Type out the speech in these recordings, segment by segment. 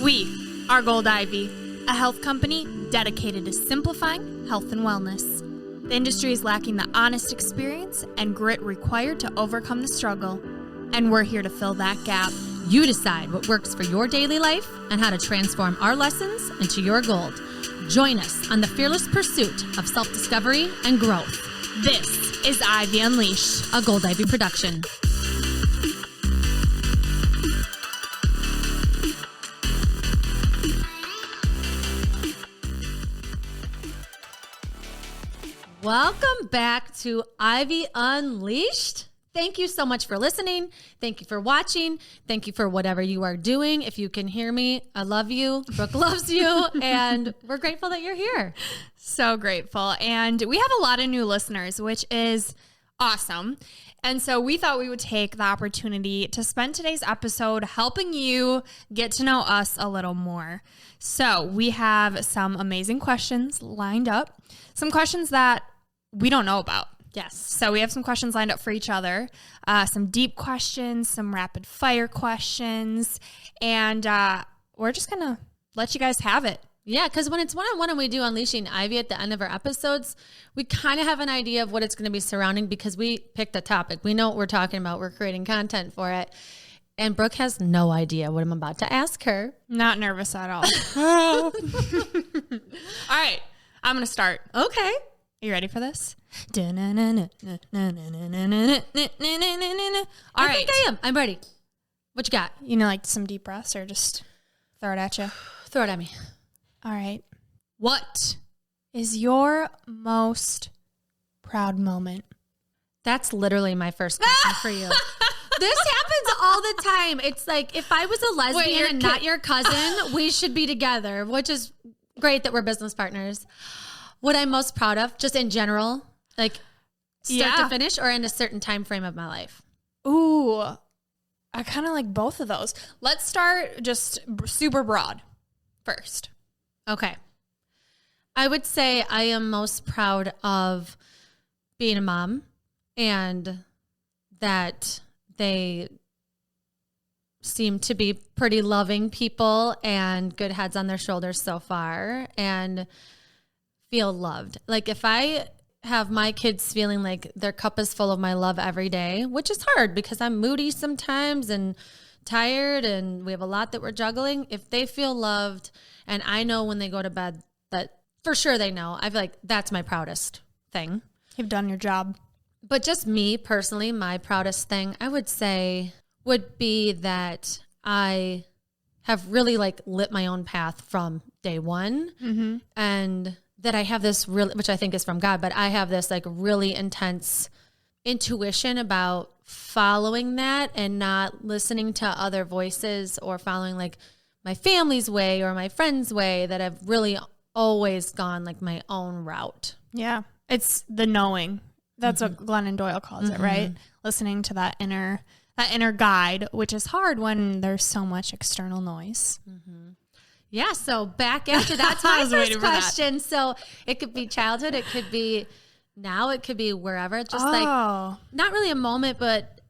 We are Gold Ivy, a health company dedicated to simplifying health and wellness. The industry is lacking the honest experience and grit required to overcome the struggle, and we're here to fill that gap. You decide what works for your daily life and how to transform our lessons into your gold. Join us on the fearless pursuit of self-discovery and growth. This is Ivy Unleashed, A Gold Ivy production. Welcome back to Ivy Unleashed. Thank you so much for listening. Thank you for watching. Thank you for whatever you are doing. If you can hear me, I love you. Brooke loves you. And we're grateful that you're here. So grateful. And we have a lot of new listeners, which is awesome. And so we thought we would take the opportunity to spend today's episode helping you get to know us a little more. So we have some amazing questions lined up, some questions that we don't know about. Yes. So we have some questions lined up for each other, some deep questions, some rapid fire questions, and we're just going to let you guys have it. Yeah, because when it's one-on-one and we do Unleashing Ivy at the end of our episodes, we kind of have an idea of what it's going to be surrounding because we picked a topic. We know what we're talking about. We're creating content for it. And Brooke has no idea what I'm about to ask her. Not nervous at all. All right, I'm going to start. Okay. You ready for this? All right. I think I am. I'm ready. What you got? You know, like some deep breaths or just throw it at you? Throw it at me. All right. What is your most proud moment? That's literally my first question for you. This happens all the time. It's like if I was a lesbian and not your cousin, we should be together, which is great that we're business partners. What I'm most proud of, just in general, like start to finish or in a certain time frame of my life? Ooh, I kind of like both of those. Let's start just super broad first. Okay. I would say I am most proud of being a mom and that they seem to be pretty loving people and good heads on their shoulders so far and feel loved. Like if I have my kids feeling like their cup is full of my love every day, which is hard because I'm moody sometimes and tired and we have a lot that we're juggling. If they feel loved and I know when they go to bed that for sure they know, I feel like that's my proudest thing. You've done your job. But just me personally, my proudest thing I would say would be that I have really like lit my own path from day one and that I have this really, which I think is from God, but I have this like really intense intuition about following that and not listening to other voices or following like my family's way or my friend's way, that I've really always gone like my own route. Yeah. It's the knowing. That's what Glennon Doyle calls it, right? Listening to that inner guide, which is hard when there's so much external noise. Yeah, so back after that's my first question. So it could be childhood, it could be now, it could be wherever. Just like not really a moment, but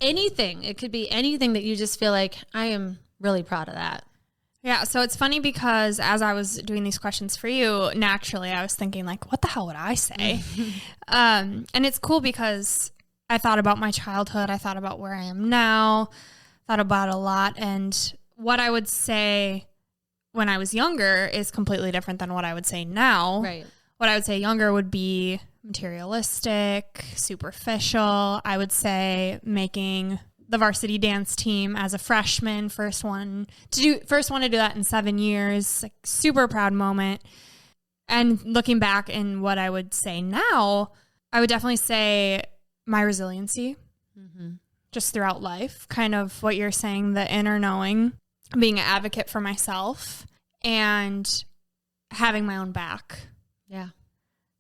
anything. It could be anything that you just feel like I am really proud of that. Yeah, so it's funny because as I was doing these questions for you, naturally I was thinking like, what the hell would I say? And it's cool because I thought about my childhood. I thought about where I am now, thought about a lot. And what I would say when I was younger is completely different than what I would say now. Right. What I would say younger would be materialistic, superficial. I would say making the varsity dance team as a freshman, first one to do that in 7 years, like super proud moment. And looking back in what I would say now, I would definitely say my resiliency just throughout life, kind of what you're saying, the inner knowing, being an advocate for myself and having my own back. Yeah.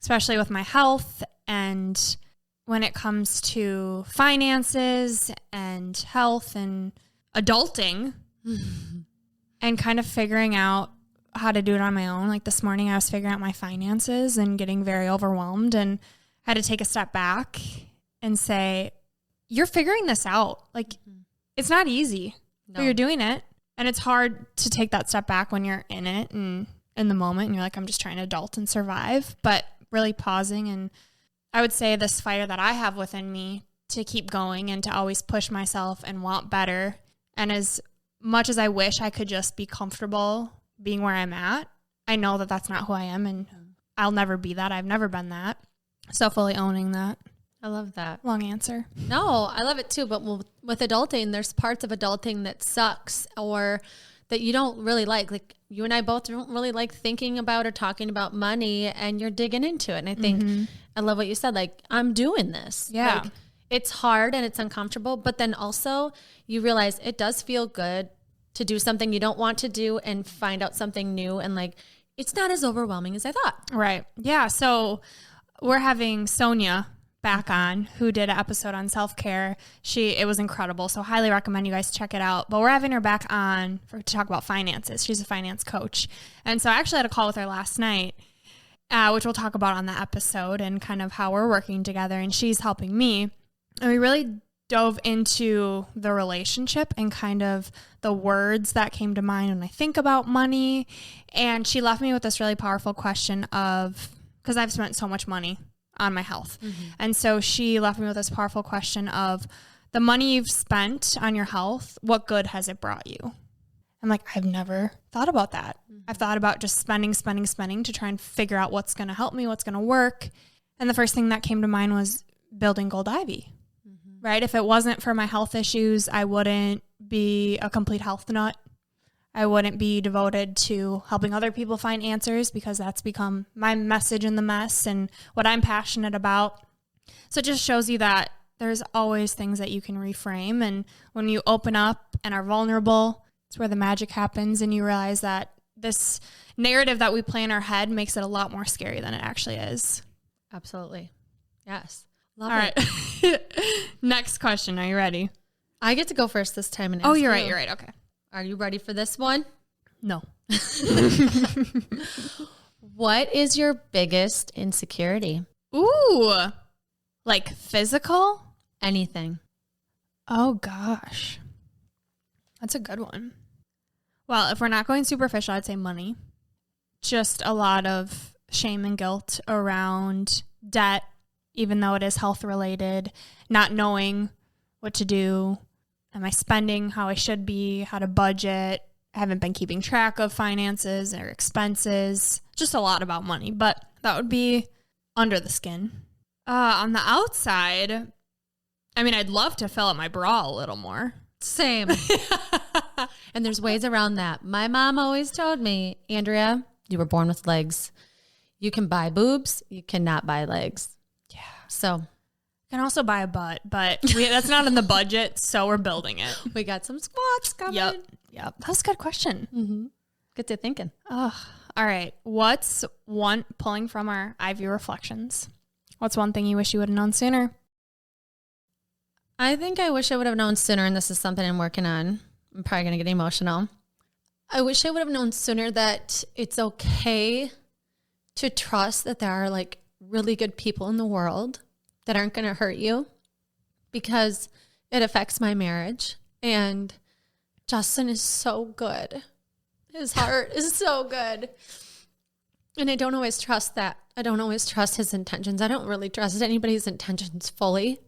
Especially with my health and when it comes to finances and health and adulting and kind of figuring out how to do it on my own. Like this morning I was figuring out my finances and getting very overwhelmed and had to take a step back and say, you're figuring this out. Like it's not easy, but you're doing it. And it's hard to take that step back when you're in it and in the moment and you're like, I'm just trying to adult and survive, but really pausing. And I would say this fire that I have within me to keep going and to always push myself and want better. And as much as I wish I could just be comfortable being where I'm at, I know that that's not who I am, and I'll never be that. I've never been that. So fully owning that. I love that. Long answer. No, I love it too. But with adulting, there's parts of adulting that sucks or that you don't really like. Like you and I both don't really like thinking about or talking about money, and you're digging into it. And I think I love what you said. Like, I'm doing this. Yeah. Like, it's hard and it's uncomfortable, but then also you realize it does feel good to do something you don't want to do and find out something new. And like, it's not as overwhelming as I thought. Right. Yeah. So we're having Sonia back on, who did an episode on self-care. It was incredible. So highly recommend you guys check it out. But we're having her back on to talk about finances. She's a finance coach. And so I actually had a call with her last night, which we'll talk about on the episode and kind of how we're working together. And she's helping me. And we really dove into the relationship and kind of the words that came to mind when I think about money. And she left me with this really powerful question of, because I've spent so much money on my health. And so she left me with this powerful question of, the money you've spent on your health, what good has it brought you? I'm like, I've never thought about that. I've thought about just spending to try and figure out what's going to help me, what's going to work. And the first thing that came to mind was building Gold Ivy. Right? If it wasn't for my health issues, I wouldn't be a complete health nut. I wouldn't be devoted to helping other people find answers, because that's become my message in the mess and what I'm passionate about. So it just shows you that there's always things that you can reframe. And when you open up and are vulnerable, it's where the magic happens. And you realize that this narrative that we play in our head makes it a lot more scary than it actually is. Absolutely. Yes. Love All it. right. Next question. Are you ready? I get to go first this time. And ask You're you. right. Okay. Are you ready for this one? No. What is your biggest insecurity? Ooh. Like physical? Anything. Oh, gosh. That's a good one. Well, if we're not going superficial, I'd say money. Just a lot of shame and guilt around debt, even though it is health related, not knowing what to do. Am I spending how I should be? How to budget? I haven't been keeping track of finances or expenses. Just a lot about money, but that would be under the skin. On the outside, I mean, I'd love to fill up my bra a little more. Same. And there's ways around that. My mom always told me, Andrea, you were born with legs. You can buy boobs. You cannot buy legs. Yeah. So can also buy a butt, but that's not in the budget, so we're building it. we got some squats coming. Yep. That was a good question. Mm-hmm. Get to thinking. Oh, all right. What's one, pulling from our Ivy reflections, what's one thing you wish you would have known sooner? I think I wish I would have known sooner, and this is something I'm working on. I'm probably going to get emotional. I wish I would have known sooner that it's okay to trust that there are like really good people in the world that aren't going to hurt you, because it affects my marriage. And Justin is so good. His heart is so good. And I don't always trust that. I don't always trust his intentions. I don't really trust anybody's intentions fully.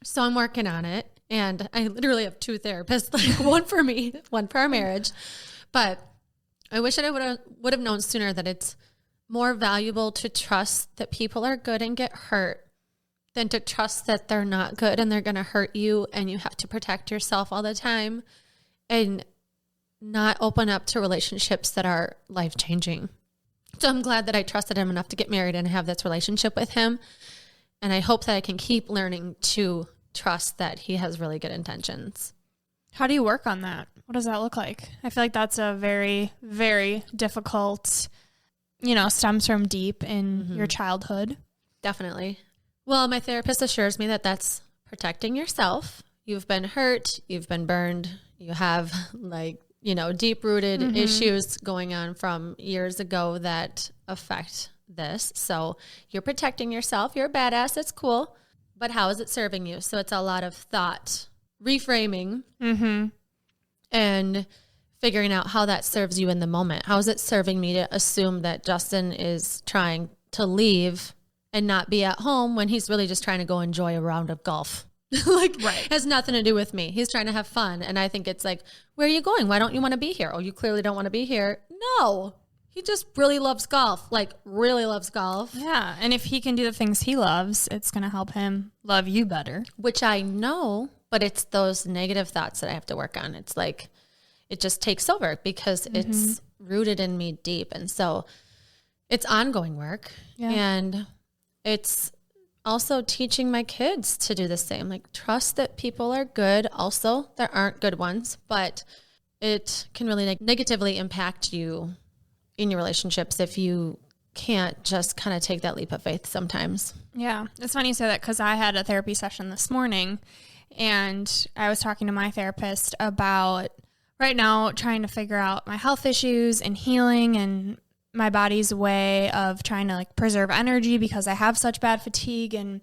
So I'm working on it. And I literally have two therapists, like one for me, one for our marriage. But I wish that I would have known sooner that it's more valuable to trust that people are good and get hurt than to trust that they're not good and they're going to hurt you and you have to protect yourself all the time, and not open up to relationships that are life-changing. So I'm glad that I trusted him enough to get married and have this relationship with him. And I hope that I can keep learning to trust that he has really good intentions. How do you work on that? What does that look like? I feel like that's a very, very difficult, stems from deep in your childhood. Definitely. Well, my therapist assures me that that's protecting yourself. You've been hurt. You've been burned. You have deep-rooted issues going on from years ago that affect this. So you're protecting yourself. You're a badass. It's cool. But how is it serving you? So it's a lot of thought, reframing, and figuring out how that serves you in the moment. How is it serving me to assume that Justin is trying to leave and not be at home when he's really just trying to go enjoy a round of golf? Like, right. Has nothing to do with me. He's trying to have fun. And I think it's like, where are you going? Why don't you want to be here? Oh, you clearly don't want to be here. No, he just really loves golf, like really loves golf. Yeah. And if he can do the things he loves, it's going to help him love you better. Which I know, but it's those negative thoughts that I have to work on. It's like, it just takes over because it's rooted in me deep. And so it's ongoing work. Yeah. And it's also teaching my kids to do the same. Like, trust that people are good. Also, there aren't good ones, but it can really negatively impact you in your relationships if you can't just kind of take that leap of faith sometimes. Yeah. It's funny you say that because I had a therapy session this morning and I was talking to my therapist about right now trying to figure out my health issues and healing and my body's way of trying to like preserve energy because I have such bad fatigue. And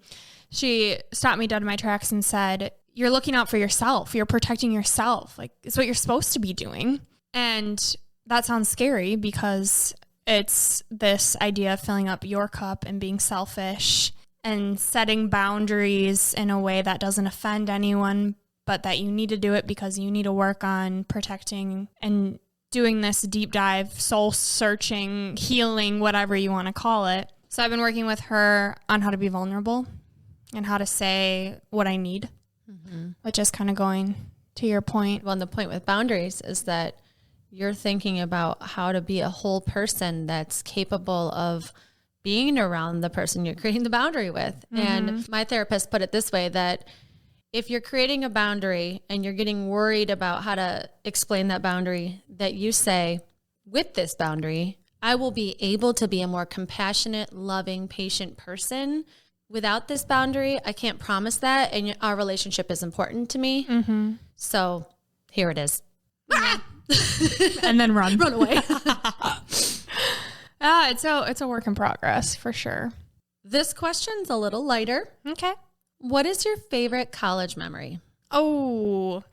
she stopped me dead in my tracks and said, you're looking out for yourself. You're protecting yourself. Like, it's what you're supposed to be doing. And that sounds scary because it's this idea of filling up your cup and being selfish and setting boundaries in a way that doesn't offend anyone, but that you need to do it because you need to work on protecting and doing this deep dive, soul searching, healing, whatever you want to call it. So I've been working with her on how to be vulnerable and how to say what I need, which is kind of going to your point. Well, and the point with boundaries is that you're thinking about how to be a whole person that's capable of being around the person you're creating the boundary with. And my therapist put it this way, that if you're creating a boundary and you're getting worried about how to explain that boundary, that you say, with this boundary, I will be able to be a more compassionate, loving, patient person. Without this boundary, I can't promise that. And our relationship is important to me. So here it is. Yeah. And then run away. It's a work in progress for sure. This question's a little lighter. Okay. What is your favorite college memory? Oh,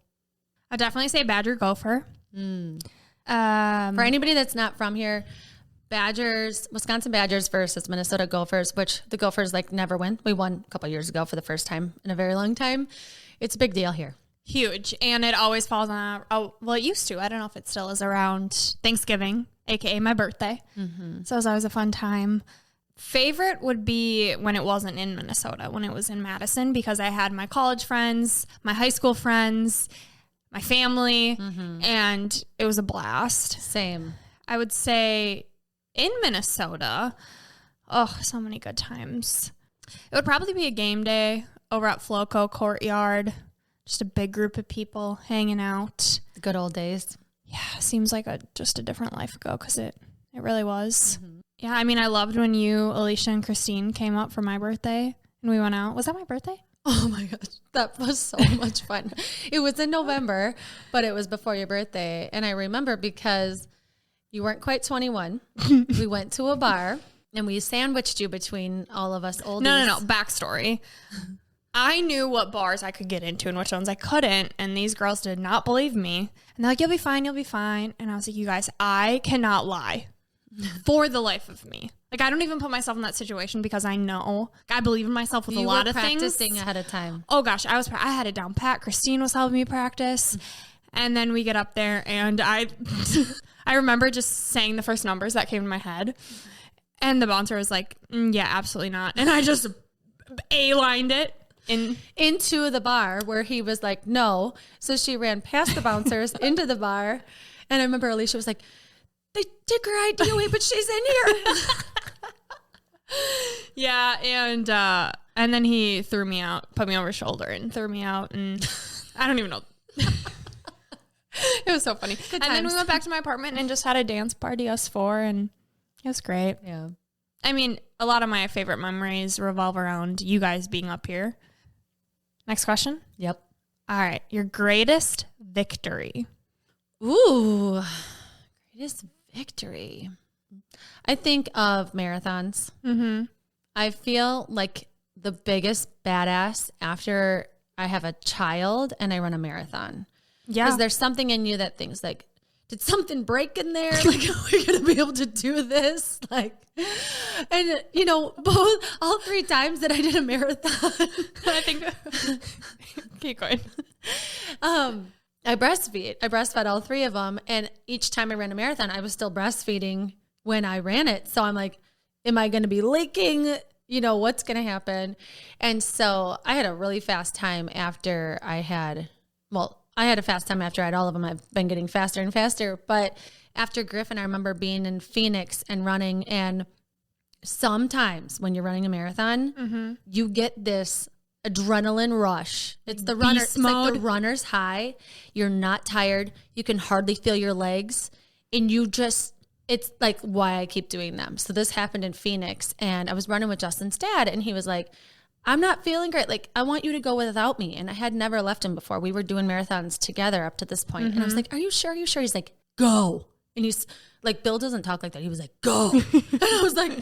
I'd definitely say Badger Gopher. For anybody that's not from here, Wisconsin Badgers versus Minnesota Gophers, which the Gophers never win. We won a couple years ago for the first time in a very long time. It's a big deal here. Huge. And it always falls on, it used to. I don't know if it still is around Thanksgiving, AKA my birthday. So it was always a fun time. Favorite would be when it wasn't in Minnesota, when it was in Madison, because I had my college friends, my high school friends, my family, and it was a blast. Same. I would say in Minnesota, so many good times. It would probably be a game day over at Floco Courtyard. Just a big group of people hanging out. The good old days. Yeah, seems like just a different life ago because it really was. Yeah, I mean, I loved when you, Alicia, and Christine came up for my birthday and we went out. Was that my birthday? Oh my gosh, that was so much fun. It was in November, but it was before your birthday. And I remember because you weren't quite 21. We went to a bar and we sandwiched you between all of us oldies. No. Backstory. I knew what bars I could get into and which ones I couldn't. And these girls did not believe me. And they're like, you'll be fine. You'll be fine. And I was like, you guys, I cannot lie for the life of me. Like, I don't even put myself in that situation because I know I believe in myself with a lot of things. You were practicing ahead of time. Oh gosh, I had it down pat. Christine was helping me practice. And then we get up there and I remember just saying the first numbers that came to my head. And the bouncer was like, yeah, absolutely not. And I just A-lined it. Into the bar where he was like, no. So she ran past the bouncers into the bar. And I remember Alicia was like, they took her ID away, but she's in here. Yeah. And then he threw me out, put me over his shoulder and threw me out. And I don't even know. It was so funny. And then we went back to my apartment and just had a dance party, us four. And it was great. Yeah. I mean, a lot of my favorite memories revolve around you guys being up here. Next question. Yep. All right. Your greatest victory. Ooh, greatest victory. I think of marathons. I feel like the biggest badass after I have a child and I run a marathon. Yeah. Because there's something in you that thinks like, did something break in there? Like, are we going to be able to do this? Like, and you know, all 3 times that I did a marathon, I think, keep going. I breastfed all 3 of them. And each time I ran a marathon, I was still breastfeeding when I ran it. So I'm like, am I going to be leaking? You know, what's going to happen? And so I had a really fast time after I had a fast time after I had all of them. I've been getting faster and faster. But after Griffin, I remember being in Phoenix and running. And sometimes when you're running a marathon, you get this adrenaline rush. It's the runner. It's like the runner's high. You're not tired. You can hardly feel your legs. And it's like why I keep doing them. So this happened in Phoenix. And I was running with Justin's dad. And he was like, I'm not feeling great. Like, I want you to go without me. And I had never left him before. We were doing marathons together up to this point. And I was like, are you sure? Are you sure? He's like, go. And he's like, Bill doesn't talk like that. He was like, go. And I was like,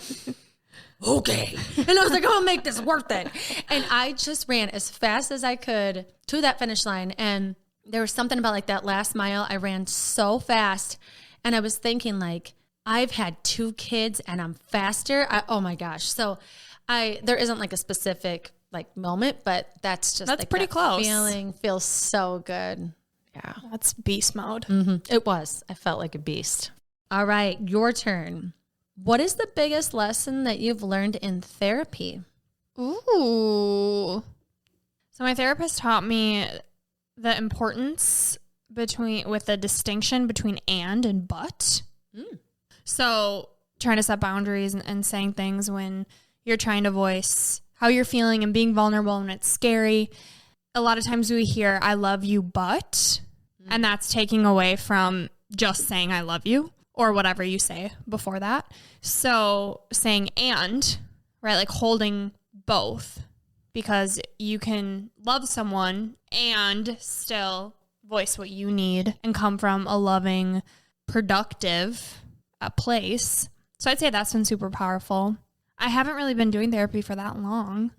okay. And I was like, I'm going to make this worth it. And I just ran as fast as I could to that finish line. And there was something about like that last mile. I ran so fast. And I was thinking like, I've had 2 kids and I'm faster. Oh my gosh. So there isn't like a specific like moment, but that's like pretty close. Feeling feels so good. Yeah. That's beast mode. It was. I felt like a beast. All right. Your turn. What is the biggest lesson that you've learned in therapy? Ooh. So my therapist taught me the importance with the distinction between and but. So trying to set boundaries and saying things when you're trying to voice how you're feeling and being vulnerable and it's scary. A lot of times we hear, I love you, but, and that's taking away from just saying I love you or whatever you say before that. So saying and, right, like holding both, because you can love someone and still voice what you need and come from a loving, productive place. So I'd say that's been super powerful. I haven't really been doing therapy for that long.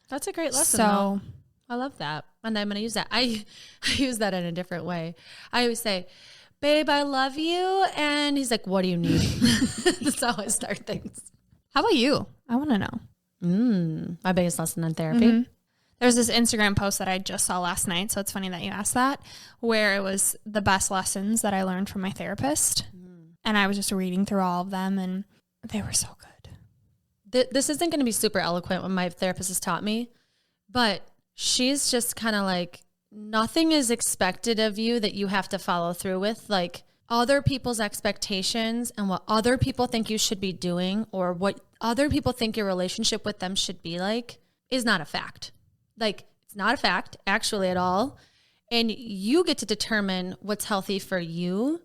That's a great lesson. So I love that. And I'm going to use that. I use that in a different way. I always say, babe, I love you. And he's like, what do you need? That's how I start things. How about you? I want to know. My biggest lesson in therapy. There's this Instagram post that I just saw last night. So it's funny that you asked that, where it was the best lessons that I learned from my therapist. And I was just reading through all of them and they were so good. This isn't going to be super eloquent what my therapist has taught me, but she's just kind of like, nothing is expected of you that you have to follow through with. Like other people's expectations and what other people think you should be doing or what other people think your relationship with them should be like is not a fact. Like it's not a fact actually at all. And you get to determine what's healthy for you.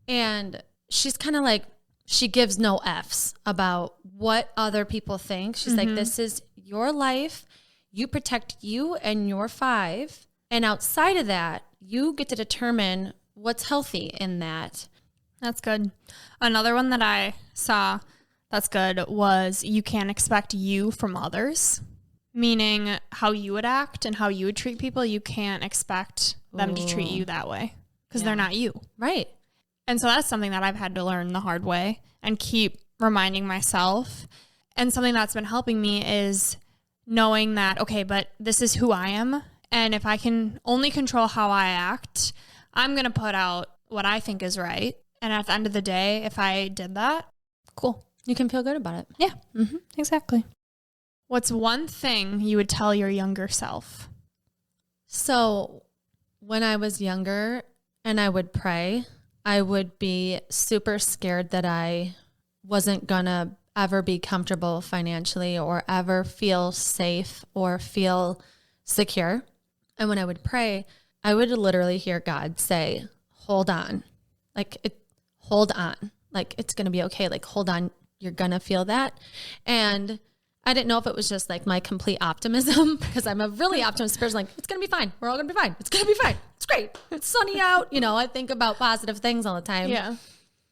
And she's kind of like, she gives no F's about what other people think. She's like, this is your life. You protect you and your 5. And outside of that, you get to determine what's healthy in that. That's good. Another one that I saw that's good was you can't expect you from others, meaning how you would act and how you would treat people. You can't expect them to treat you that way because they're not you. Right. And so that's something that I've had to learn the hard way and keep reminding myself. And something that's been helping me is knowing that, okay, but this is who I am. And if I can only control how I act, I'm going to put out what I think is right. And at the end of the day, if I did that, cool. You can feel good about it. Yeah, exactly. What's one thing you would tell your younger self? So when I was younger and I would pray, I would be super scared that I wasn't going to ever be comfortable financially or ever feel safe or feel secure. And when I would pray, I would literally hear God say, hold on. Hold on. Like, it's going to be okay. Like, hold on. You're going to feel that. And I didn't know if it was just like my complete optimism because I'm a really optimistic person. Like, it's going to be fine. We're all going to be fine. It's going to be fine. It's great. It's sunny out. You know, I think about positive things all the time. Yeah.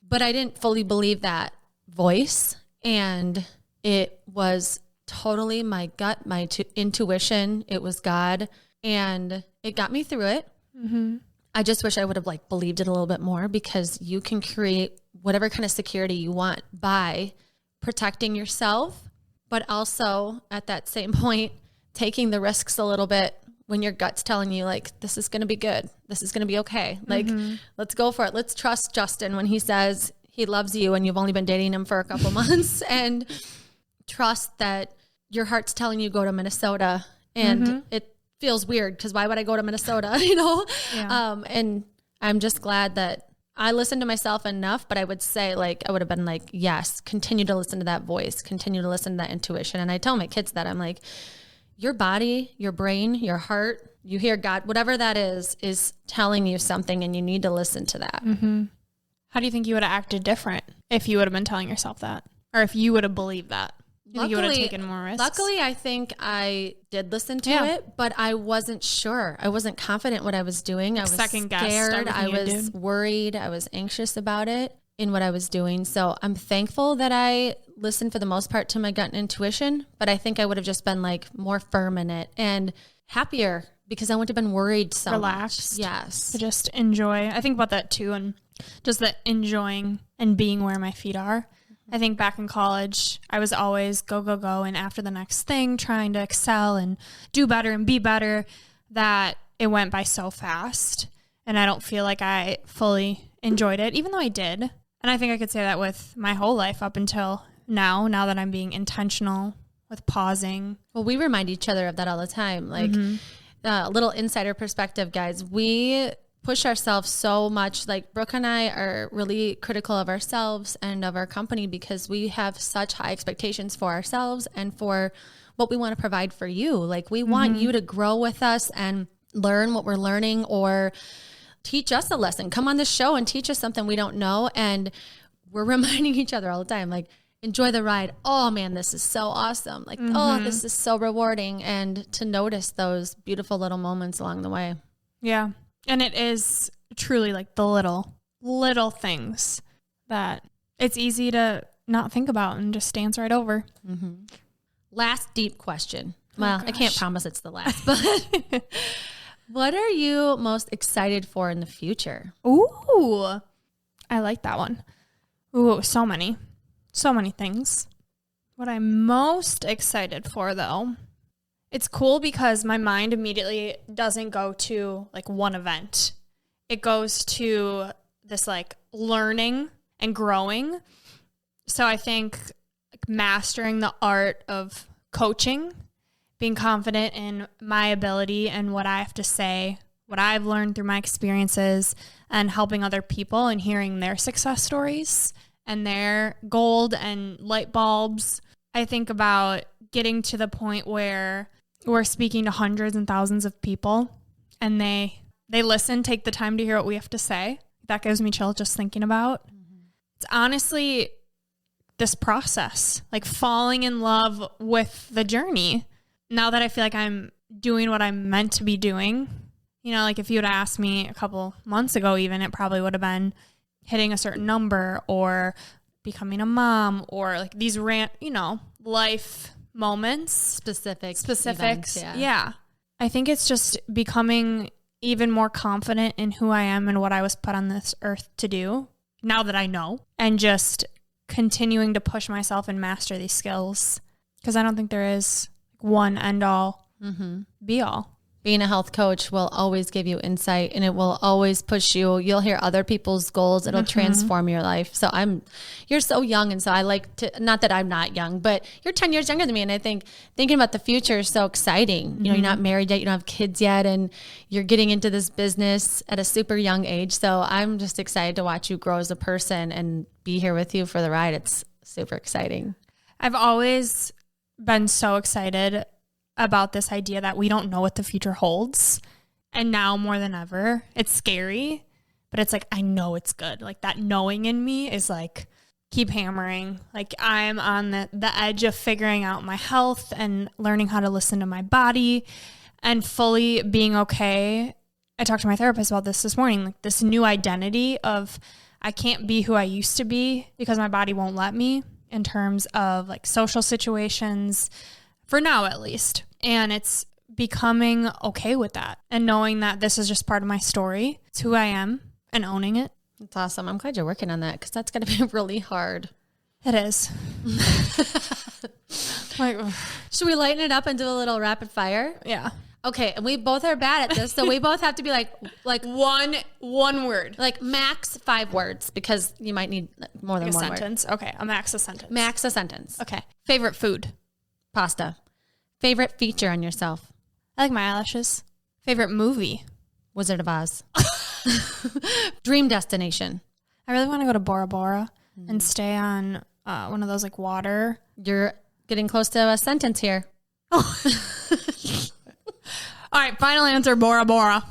But I didn't fully believe that voice. And it was totally my gut, my intuition. It was God. And it got me through it. I just wish I would have like believed it a little bit more, because you can create whatever kind of security you want by protecting yourself, but also at that same point, taking the risks a little bit when your gut's telling you like, this is going to be good. This is going to be okay. Like, let's go for it. Let's trust Justin when he says he loves you and you've only been dating him for a couple months, and trust that your heart's telling you go to Minnesota, and it feels weird because why would I go to Minnesota? You know? Yeah. And I'm just glad that I listened to myself enough, but I would say like, I would have been like, yes, continue to listen to that voice, continue to listen to that intuition. And I tell my kids that I'm like, your body, your brain, your heart, you hear God, whatever that is telling you something, and you need to listen to that. How do you think you would have acted different if you would have been telling yourself that, or if you would have believed that? You think you would have taken more risks? Luckily, I think I did listen to it, but I wasn't sure. I wasn't confident what I was doing. I was scared. I was worried. I was anxious about it in what I was doing. So I'm thankful that I listened for the most part to my gut and intuition, but I think I would have just been like more firm in it and happier, because I wouldn't have been worried so relaxed. Much. Yes. To just enjoy. I think about that too, and just that enjoying and being where my feet are. I think back in college, I was always go, go, go, and after the next thing, trying to excel and do better and be better, that it went by so fast. And I don't feel like I fully enjoyed it, even though I did. And I think I could say that with my whole life up until now that I'm being intentional with pausing. Well, we remind each other of that all the time. Like, a little insider perspective, guys, we push ourselves so much. Like, Brooke and I are really critical of ourselves and of our company, because we have such high expectations for ourselves and for what we want to provide for you. Like, we want you to grow with us and learn what we're learning, or teach us a lesson. Come on this show and teach us something we don't know. And we're reminding each other all the time, like, enjoy the ride. Oh man, this is so awesome. Like, oh, this is so rewarding. And to notice those beautiful little moments along the way. Yeah. And it is truly like the little things that it's easy to not think about and just dance right over. Last deep question. Well, I can't promise it's the last, but what are you most excited for in the future? Ooh, I like that one. Ooh, so many things. What I'm most excited for, though, it's cool because my mind immediately doesn't go to like one event. It goes to this like learning and growing. So I think like mastering the art of coaching, being confident in my ability and what I have to say, what I've learned through my experiences, and helping other people and hearing their success stories and their gold and light bulbs. I think about getting to the point where we're speaking to hundreds and thousands of people, and they listen, take the time to hear what we have to say. That gives me chill just thinking about. It's honestly this process, like falling in love with the journey. Now that I feel like I'm doing what I'm meant to be doing, you know, like if you would have asked me a couple months ago, even, it probably would have been hitting a certain number or becoming a mom or like these life moments, specifics. Events, yeah. I think it's just becoming even more confident in who I am and what I was put on this earth to do now that I know, and just continuing to push myself and master these skills, because I don't think there is one end all be all. Being a health coach will always give you insight, and it will always push you. You'll hear other people's goals. It'll transform your life. So you're so young. And so I like to, not that I'm not young, but you're 10 years younger than me. And I think thinking about the future is so exciting. You know, you're not married yet. You don't have kids yet. And you're getting into this business at a super young age. So I'm just excited to watch you grow as a person and be here with you for the ride. It's super exciting. I've always been so excited about this idea that we don't know what the future holds. And now more than ever, it's scary, but it's like, I know it's good. Like that knowing in me is like, keep hammering. Like I'm on the edge of figuring out my health and learning how to listen to my body and fully being okay. I talked to my therapist about this morning, like this new identity of I can't be who I used to be because my body won't let me, in terms of like social situations, for now at least. And it's becoming okay with that and knowing that this is just part of my story. It's who I am and owning it. That's awesome. I'm glad you're working on that because that's going to be really hard. It is. Like, should we lighten it up and do a little rapid fire? Yeah. Okay. And we both are bad at this. So we both have to be like one word, like max 5 words because you might need more than like one sentence. word. Okay. A max a sentence. Max a sentence. Okay. Favorite food? Pasta. Favorite feature on yourself? I like my eyelashes. Favorite movie? Wizard of Oz. Dream destination? I really want to go to Bora Bora and stay on one of those like water. You're getting close to a sentence here. Oh. All right, final answer, Bora Bora.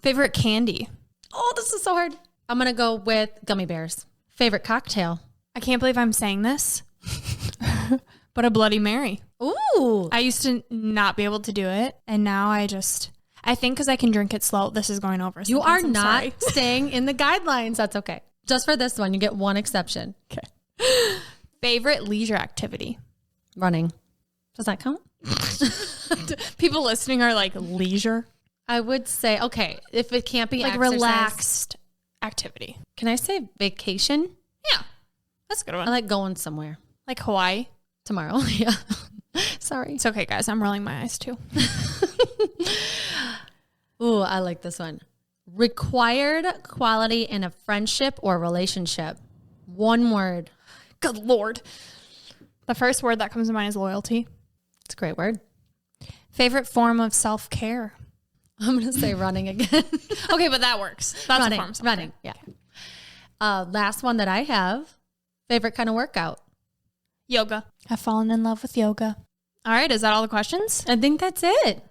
Favorite candy? Oh, this is so hard. I'm going to go with gummy bears. Favorite cocktail? I can't believe I'm saying this, but a Bloody Mary. Ooh. I used to not be able to do it, and now I think because I can drink it slow, this is going over. You are not staying in the guidelines. That's okay. Just for this one, you get one exception. Okay. Favorite leisure activity? Running. Does that count? People listening are like, leisure? I would say, okay, if it can't be like exercise, relaxed activity. Can I say vacation? Yeah. That's a good one. I like going somewhere. Like Hawaii? Tomorrow. Yeah. Sorry. It's okay, guys. I'm rolling my eyes too. Ooh, I like this one. Required quality in a friendship or relationship. One word. Good Lord. The first word that comes to mind is loyalty. It's a great word. Favorite form of self-care? I'm going to say running again. Okay, but that works. That's running, a form of self-care. running. Yeah. Okay. Last one that I have. Favorite kind of workout? Yoga. I've fallen in love with yoga. All right. Is that all the questions? I think that's it.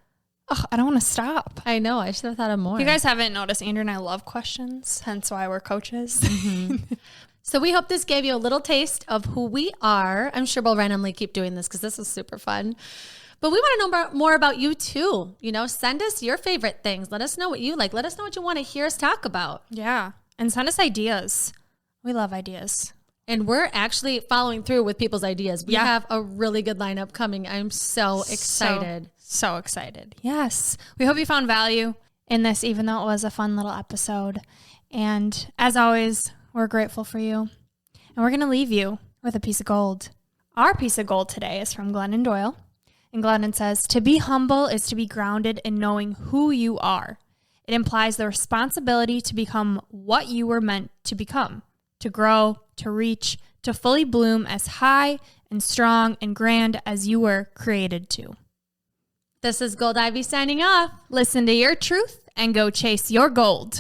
Oh, I don't want to stop. I know. I should have thought of more. If you guys haven't noticed, Andrew and I love questions, hence why we're coaches. Mm-hmm. So we hope this gave you a little taste of who we are. I'm sure we'll randomly keep doing this because this is super fun. But we want to know more about you too. You know, send us your favorite things. Let us know what you like. Let us know what you want to hear us talk about. Yeah. And send us ideas. We love ideas. And we're actually following through with people's ideas. We have a really good lineup coming. I'm so excited. So excited. Yes. We hope you found value in this, even though it was a fun little episode. And as always, we're grateful for you. And we're going to leave you with a piece of gold. Our piece of gold today is from Glennon Doyle. And Glennon says, to be humble is to be grounded in knowing who you are. It implies the responsibility to become what you were meant to become, to grow, to reach, to fully bloom as high and strong and grand as you were created to. This is Gold Ivy signing off. Listen to your truth and go chase your gold.